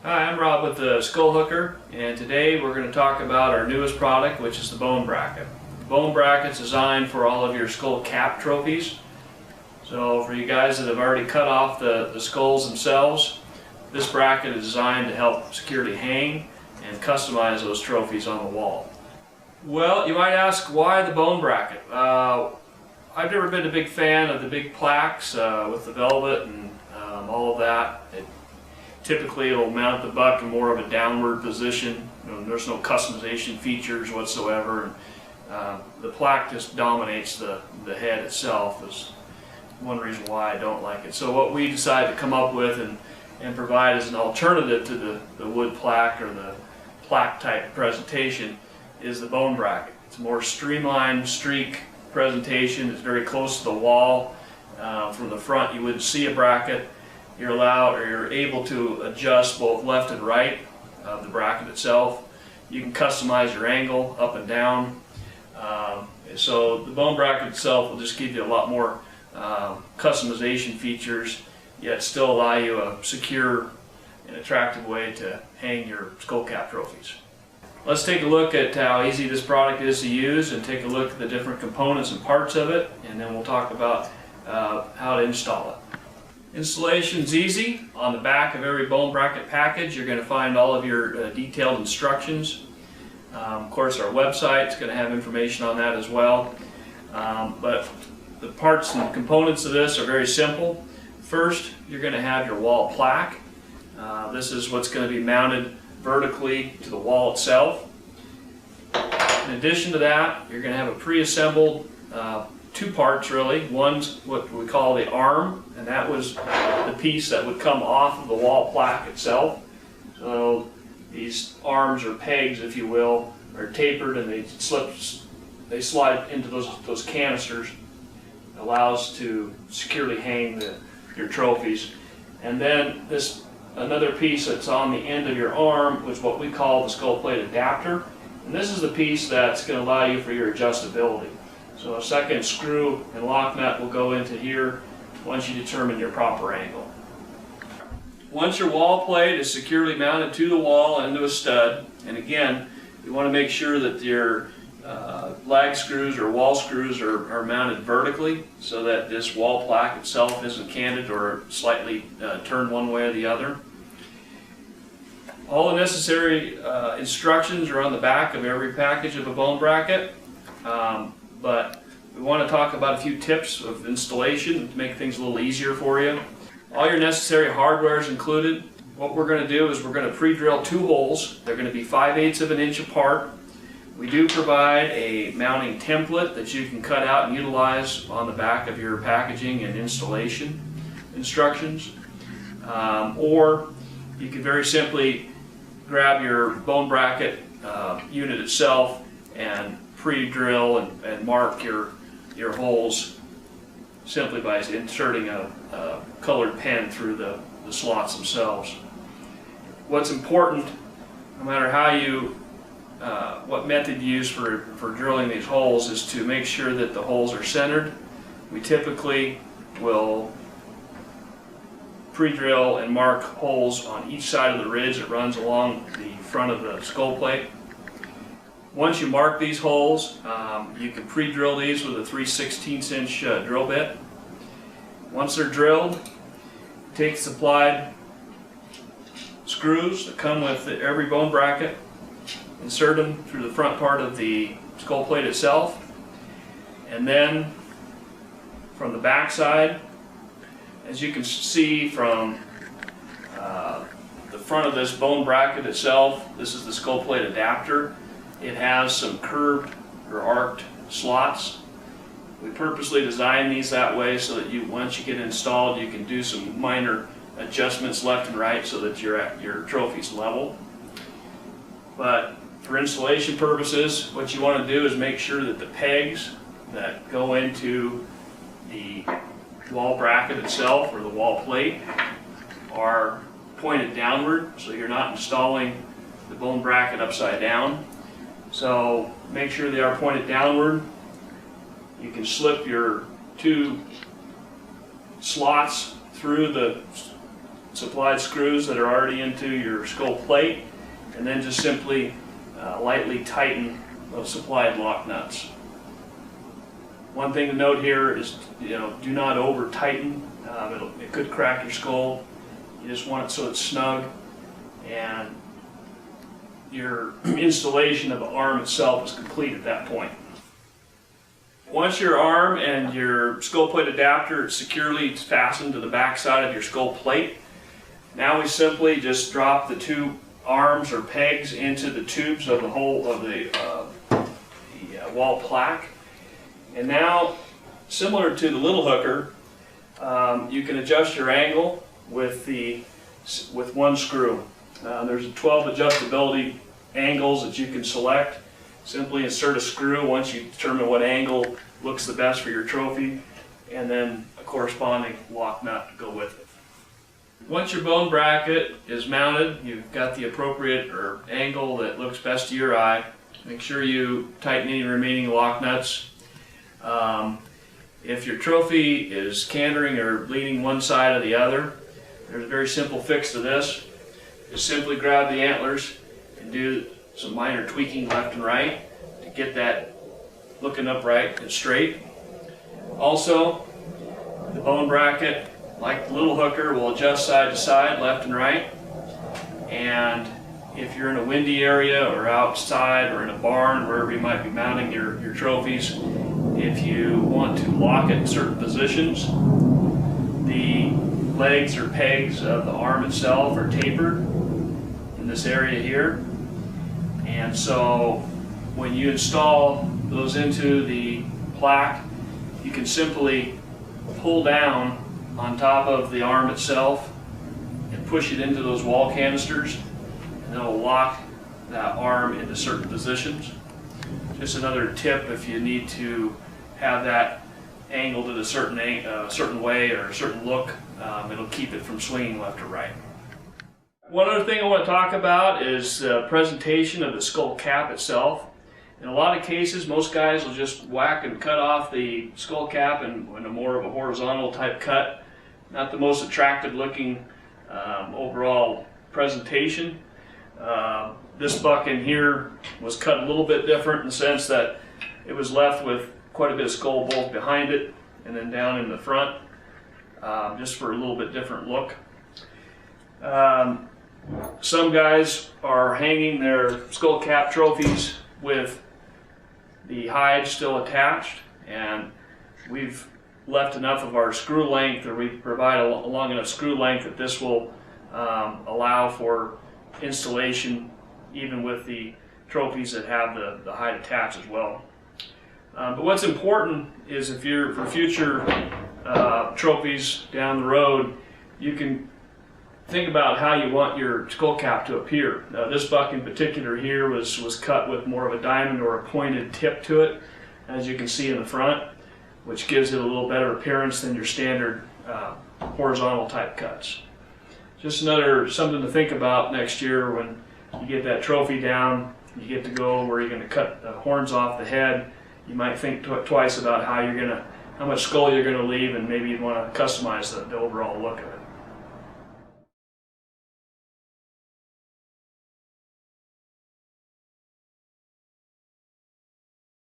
Hi, I'm Rob with the Skull Hooker, and today we're going to talk about our newest product, which is the bone bracket. The bone bracket's designed for all of your skull cap trophies. So for you guys that have already cut off the skulls themselves, this bracket is designed to help securely hang and customize those trophies on the wall. Well, you might ask, why the bone bracket? I've never been a big fan of the big plaques with the velvet and all of that. Typically it'll mount the buck in more of a downward position. There's no customization features whatsoever. The plaque just dominates the head itself, is one reason why I don't like it. So what we decided to come up with and provide as an alternative to the wood plaque or the plaque type presentation is the bone bracket. It's a more streamlined streak presentation. It's very close to the wall. From the front you wouldn't see a bracket. You're able to adjust both left and right of the bracket itself. You can customize your angle up and down. So the bone bracket itself will just give you a lot more customization features, yet still allow you a secure and attractive way to hang your skull cap trophies. Let's take a look at how easy this product is to use and take a look at the different components and parts of it, and then we'll talk about how to install it. Installation's easy. On the back of every bone bracket package you're going to find all of your detailed instructions. Of course, our website is going to have information on that as well. But the parts and components of this are very simple. First, you're going to have your wall plaque. This is what's going to be mounted vertically to the wall itself. In addition to that, you're going to have a pre-assembled two parts really. One's what we call the arm, and that was the piece that would come off of the wall plaque itself. So these arms or pegs, if you will, are tapered and they slide into those canisters. It allows to securely hang your trophies. And then another piece that's on the end of your arm was what we call the skull plate adapter. And this is the piece that's going to allow you for your adjustability. So a second screw and lock nut will go into here once you determine your proper angle. Once your wall plate is securely mounted to the wall and into a stud, and again, you want to make sure that your lag screws or wall screws are mounted vertically so that this wall plaque itself isn't canted or slightly turned one way or the other. All the necessary instructions are on the back of every package of a bone bracket. But we want to talk about a few tips of installation to make things a little easier for you. All your necessary hardware is included. What we're going to do is we're going to pre-drill two holes. They're going to be 5/8 of an inch apart. We do provide a mounting template that you can cut out and utilize on the back of your packaging and installation instructions. Or you can very simply grab your bone bracket unit itself and pre-drill and mark your holes simply by inserting a colored pen through the slots themselves. What's important, no matter how what method you use for drilling these holes, is to make sure that the holes are centered. We typically will pre-drill and mark holes on each side of the ridge that runs along the front of the skull plate. Once you mark these holes, you can pre-drill these with a 3/16 inch drill bit. Once they're drilled, take supplied screws that come with every bone bracket, insert them through the front part of the skull plate itself, and then from the back side, as you can see from the front of this bone bracket itself, this is the skull plate adapter. It has some curved or arced slots. We purposely designed these that way so that once you get installed, you can do some minor adjustments left and right so that you're at your trophies level. But for installation purposes, what you want to do is make sure that the pegs that go into the wall bracket itself or the wall plate are pointed downward, so you're not installing the bone bracket upside down. So make sure they are pointed downward. You can slip your two slots through the supplied screws that are already into your skull plate, and then just simply lightly tighten those supplied lock nuts. One thing to note here is, do not over tighten. It could crack your skull. You just want it so it's snug, and your installation of the arm itself is complete at that point. Once your arm and your skull plate adapter is securely fastened to the back side of your skull plate, now we simply just drop the two arms or pegs into the tubes of the hole of the wall plaque. And now, similar to the little hooker, you can adjust your angle with one screw. There's 12 adjustability angles that you can select. Simply insert a screw once you determine what angle looks the best for your trophy, and then a corresponding lock nut to go with it. Once your bone bracket is mounted, you've got the appropriate angle that looks best to your eye. Make sure you tighten any remaining lock nuts. If your trophy is cantering or leaning one side or the other, there's a very simple fix to this. Just simply grab the antlers and do some minor tweaking left and right to get that looking upright and straight. Also, the bone bracket, like the little hooker, will adjust side to side, left and right. And if you're in a windy area or outside or in a barn, wherever you might be mounting your trophies, if you want to lock it in certain positions, the legs or pegs of the arm itself are tapered in this area here. And so when you install those into the plaque, you can simply pull down on top of the arm itself and push it into those wall canisters, and it'll lock that arm into certain positions. Just another tip, if you need to have that angled in a certain way or a certain look, it'll keep it from swinging left or right. One other thing I want to talk about is the presentation of the skull cap itself. In a lot of cases, most guys will just whack and cut off the skull cap in a more of a horizontal type cut. Not the most attractive looking overall presentation. This buck in here was cut a little bit different in the sense that it was left with quite a bit of skull both behind it and then down in the front, just for a little bit different look. Some guys are hanging their skull cap trophies with the hide still attached, and we've left enough of our screw length, or we provide a long enough screw length that this will allow for installation even with the trophies that have the hide attached as well. But what's important is if you're for future trophies down the road, you can think about how you want your skull cap to appear. Now, this buck in particular here was cut with more of a diamond or a pointed tip to it, as you can see in the front, which gives it a little better appearance than your standard horizontal type cuts. Just something to think about next year when you get that trophy down, you get to go where you're going to cut the horns off the head. You might think twice about how much skull you're going to leave, and maybe you'd want to customize the overall look of it.